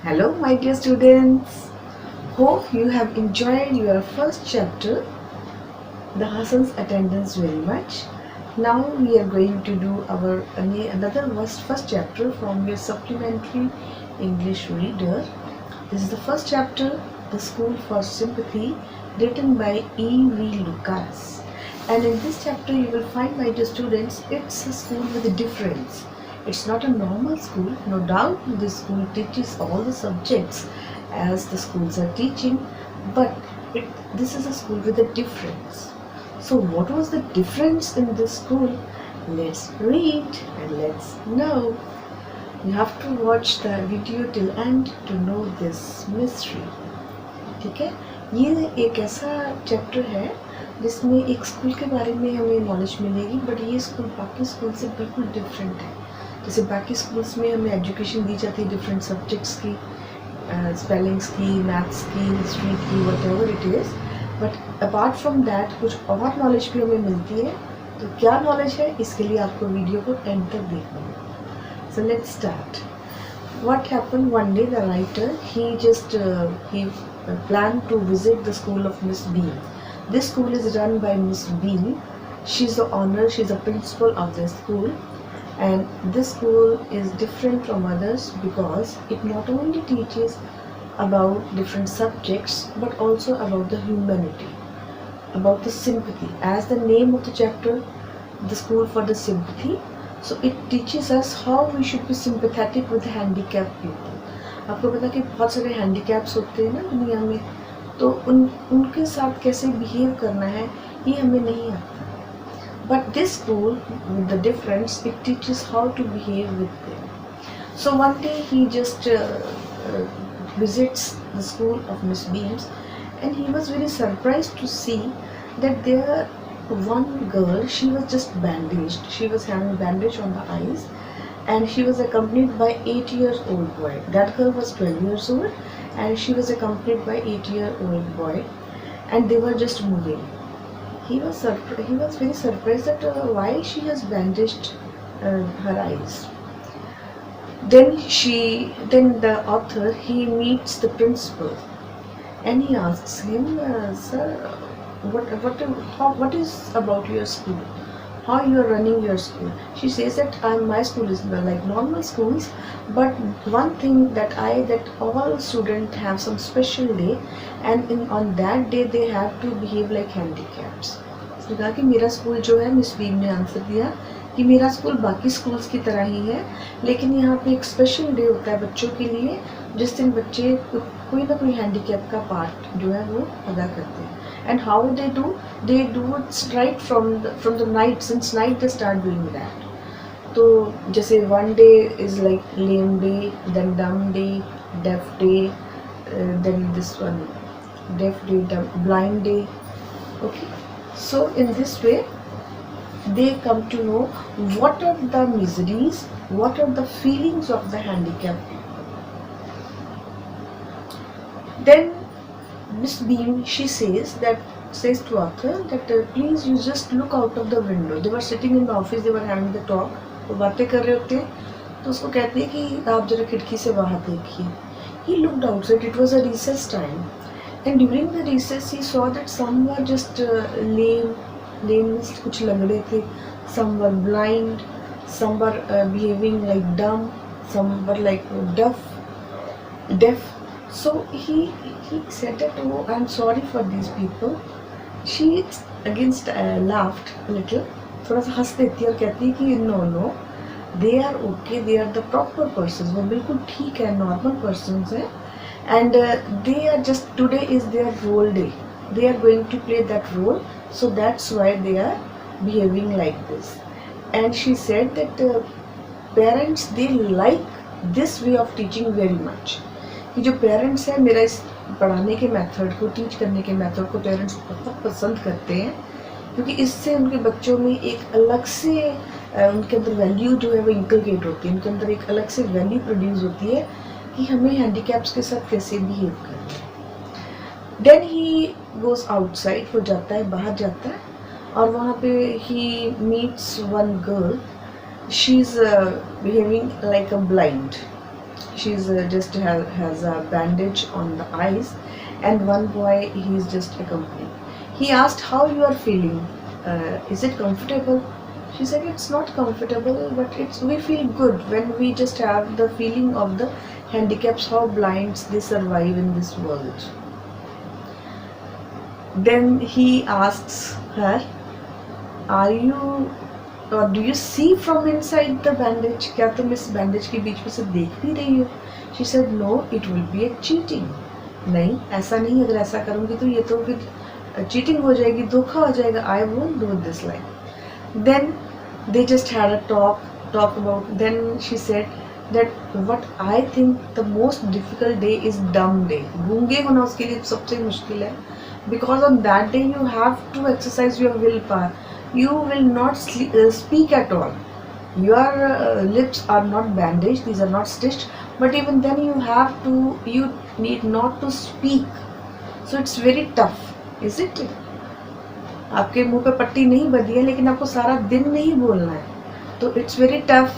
Hello, my dear students. Hope you have enjoyed your first chapter, the Hassan's attendance, very much. Now we are going to do our another first chapter from your supplementary English reader. This is the first chapter, The School for Sympathy, written by E.V. Lucas. And in this chapter, you will find, my dear students, it's a school with a difference. It's not a normal school. No doubt this school teaches all the subjects as the schools are teaching, but this is a school with a difference. So what was the difference in this school? Let's read and let's know. You have to watch the video till end to know this mystery. ठीक है, ये एक ऐसा chapter है जिसमें एक school के बारे में हमें नॉलेज मिलेगी, बट ये स्कूल बाकी स्कूल से बिल्कुल डिफरेंट है. जैसे बाकी स्कूल्स में हमें एजुकेशन दी जाती है डिफरेंट सब्जेक्ट्स की, स्पेलिंग्स की, मैथ्स की, हिस्ट्री की, what ever it is, but apart from that कुछ और नॉलेज भी हमें मिलती है. तो क्या नॉलेज है, इसके लिए आपको वीडियो को एंड तक देखना होगा. So let's start. What happened one day? The writer he planned to visit the school of Miss Bean. This school is run by Miss Bean. She's the owner. She's the principal of the school, and this school is different from others because it not only teaches about different subjects but also about the humanity, about the sympathy. As the name of the chapter, the school for the sympathy. So it teaches us how we should be sympathetic with handicapped people. आपको पता कि बहुत सारे handicaps होते हैं ना दुनिया में, तो उनके साथ कैसे बिहेव करना है ये हमें नहीं आता. But this school with the difference, it teaches how to behave with them. So one day he just visits the school of Miss Beams, and he was very surprised to see that there one girl, she was just bandaged. She was having bandage on the eyes, and she was accompanied by 8-year-old boy. That girl was 12 years old, and she was accompanied by 8-year-old boy, and they were just moving. He was very surprised that why she has bandaged her eyes. Then the author, he meets the principal, and he asks him, sir, what is about your school? How you are running your school? She says that my school is like normal schools, but one thing that all students have some special day, and on that day they have to behave like handicaps. उसने कहा कि मेरा school जो है, miss beam ने answer दिया कि मेरा स्कूल बाकी स्कूल्स की तरह ही है, लेकिन यहाँ पे एक स्पेशल डे होता है बच्चों के लिए, जिस दिन बच्चे कोई ना कोई हैंडीकैप का पार्ट जो है वो अदा करते हैं. And how they do it right from the night, since night they start doing that. तो जैसे one day is like lame day, then dumb day, deaf day, then this one deaf day, blind day. Okay, so in this way they come to know what are the miseries, what are the feelings of the handicapped people. Then Miss Beam, she says to author that please you just look out of the window. They were sitting in the office, they were having the talk, वो बातें कर रहे होते हैं, तो उसको कहते हैं कि आप जरा खिड़की से बाहर देखिए. He looked outside. It was a recess time, and during the recess he saw that some were just lame कुछ लंगड़े थे, some were blind, some were behaving like dumb, some were like deaf. So he said that, oh, I'm sorry for these people. She against laughed a little, थोड़ा सा हंस देती है और कहती है कि no, they are okay, they are the proper persons. वो बिल्कुल ठीक है, normal persons हैं, and they are just, today is their role day. They are going to play that role, so that's why they are behaving like this. And she said that parents, they like this way of teaching very much. कि जो parents हैं, मेरा इस पढ़ाने के method को, teach करने के मेथड को पेरेंट्स बहुत पसंद करते हैं, क्योंकि इससे उनके बच्चों में एक अलग से उनके अंदर वैल्यू जो है वो इंकलकेट होती है, उनके अंदर एक अलग से वैल्यू प्रोड्यूस होती है कि हमें हैंडीकैप्स के साथ कैसे बिहेव करना है. देन ही गोज़ आउटसाइड, वो जाता है, बाहर जाता है, और वहाँ पे he meets one girl. She is behaving like a blind. She's just has a bandage on the eyes, and one boy, he's just accompanying. He asked, how you are feeling? Is it comfortable? She said, it's not comfortable, but we feel good when we just have the feeling of the handicaps, how blinds they survive in this world. Then he asks her, are you or do you see from inside the bandage? क्या तुम इस bandage के बीच में से देख भी रही हो? She said, no, it will be a cheating. नहीं, ऐसा नहीं, अगर ऐसा करूँगी तो ये तो फिर cheating हो जाएगी, धोखा हो जाएगा. I won't do this like. Then they just had a talk about. Then she said that what I think the most difficult day is dumb day. गूंगे होना उसके लिए सबसे मुश्किल है. Because on that day you have to exercise your willpower. You will not speak at all. Your lips are not bandaged, these are not stitched, but even then you need not to speak. So it's very tough, isn't it? आपके मुंह पे पट्टी नहीं बंधी है, लेकिन आपको सारा दिन नहीं बोलना है, तो it's very tough.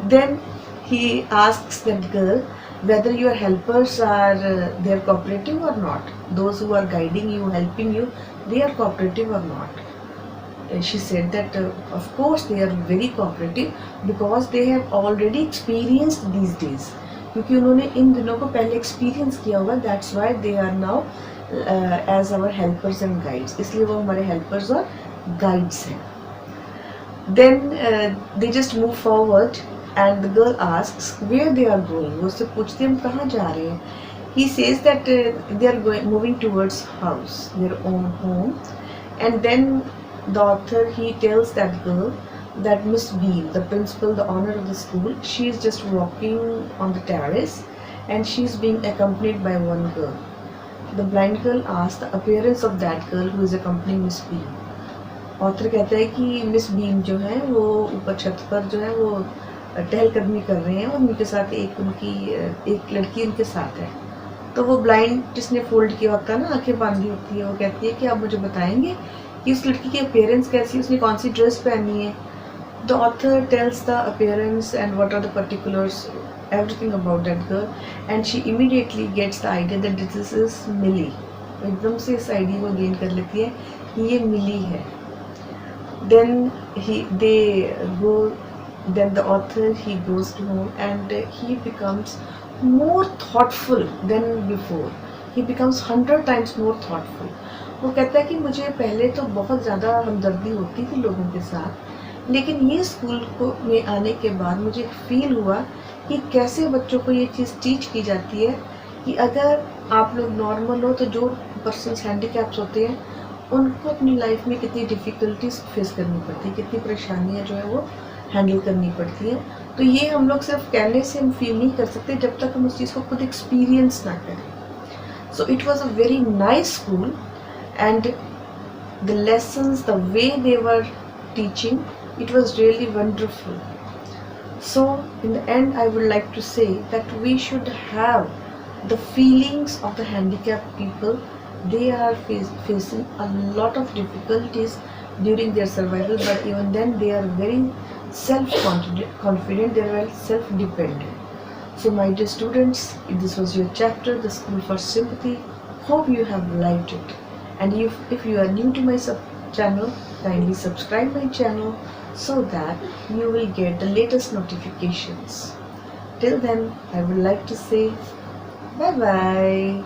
Then he asks that girl whether your helpers are they are cooperative or not. Those who are guiding you, helping you, they are cooperative or not. She said that of course they are very cooperative because they have already experienced these days. क्योंकि उन्होंने इन दिनों को पहले experience किया हुआ. That's why they are now as our helpers and guides. इसलिए वो हमारे helpers और guides हैं. Then they just move forward and the girl asks where they are going. वो उससे पूछते हैं हम कहाँ जा रहे हैं. He says that they are moving towards house, their own home. And then the author, he tells that girl that Miss Bean, the principal, the owner of the school, she is just walking on the terrace and she is being accompanied by one girl. The blind girl asks the appearance of that girl who is accompanying Miss Bean. Author कहता है कि miss been जो है वो ऊपर छत पर जो है वो टहलकदमी कर रहे हैं और उनके साथ एक लड़की उनके साथ है. तो वो ब्लाइंड जिसने फोल्ड किया होता है ना, आंखें बांधी होती है, वो कहती है कि आप मुझे बताएंगे कि उस लड़की की अपीयरेंस कैसी है, उसने कौन सी ड्रेस पहनी है. The author tells the appearance and what are the particulars, everything about that girl, and she immediately gets the idea that this is Millie. एकदम से इस आइडिया को गेन कर लेती है कि ये मिली है. Then the author, he goes to home and he becomes more thoughtful than before. He becomes 100 times more thoughtful. वो कहता है कि मुझे पहले तो बहुत ज़्यादा हमदर्दी होती थी लोगों के साथ, लेकिन ये स्कूल में आने के बाद मुझे फील हुआ कि कैसे बच्चों को ये चीज़ टीच की जाती है कि अगर आप लोग नॉर्मल हो तो जो पर्सन्स हैंडीकैप्स होते हैं उनको अपनी लाइफ में कितनी डिफ़िकल्टीज फेस करनी पड़ती है, कितनी परेशानियां जो है वो हैंडल करनी पड़ती हैं. तो ये हम लोग सिर्फ कहने से हम फील नहीं कर सकते जब तक हम उस चीज़ को खुद एक्सपीरियंस ना करें. So it was a very nice school and the lessons, the way they were teaching, it was really wonderful. So in the end I would like to say that we should have the feelings of the handicapped people. They are facing a lot of difficulties during their survival, but even then they are very self-confident, they are very self-dependent. So my dear students, this was your chapter, The School for Sympathy. Hope you have liked it. And if you are new to my channel, kindly subscribe my channel so that you will get the latest notifications. Till then, I would like to say bye bye.